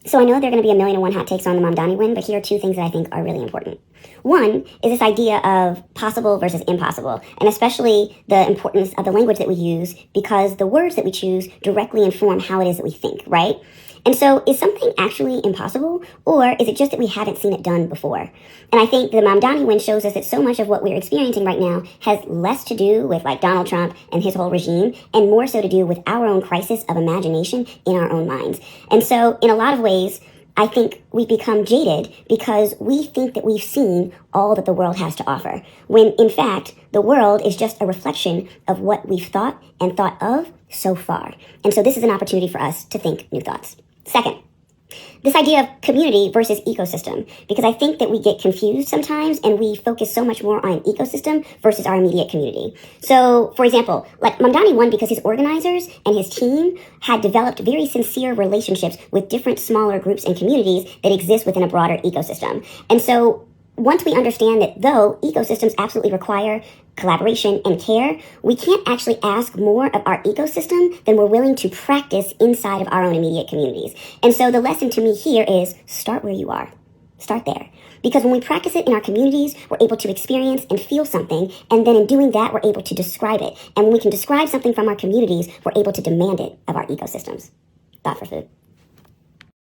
So I know there are going to be a million and one hot takes on the Mamdani win, but here are two things that I think are really important. One is this idea of possible versus impossible, and especially the importance of the language that we use, because the words that we choose directly inform how it is that we think, right? And so is something actually impossible, or is it just that we haven't seen it done before? And I think the Mamdani win shows us that so much of what we're experiencing right now has less to do with like Donald Trump and his whole regime, and more so to do with our own crisis of imagination in our own minds. And so in a lot of ways, I think we've become jaded because we think that we've seen all that the world has to offer, when in fact, the world is just a reflection of what we've thought and thought of so far. And so this is an opportunity for us to think new thoughts. Second, this idea of community versus ecosystem, because I think that we get confused sometimes and we focus so much more on an ecosystem versus our immediate community. So, for example, like Mamdani won because his organizers and his team had developed very sincere relationships with different smaller groups and communities that exist within a broader ecosystem. And so once we understand that though ecosystems absolutely require collaboration and care, we can't actually ask more of our ecosystem than we're willing to practice inside of our own immediate communities. And so the lesson to me here is start where you are. Start there. Because when we practice it in our communities, we're able to experience and feel something, and then in doing that, we're able to describe it. And when we can describe something from our communities, we're able to demand it of our ecosystems. Thought for food.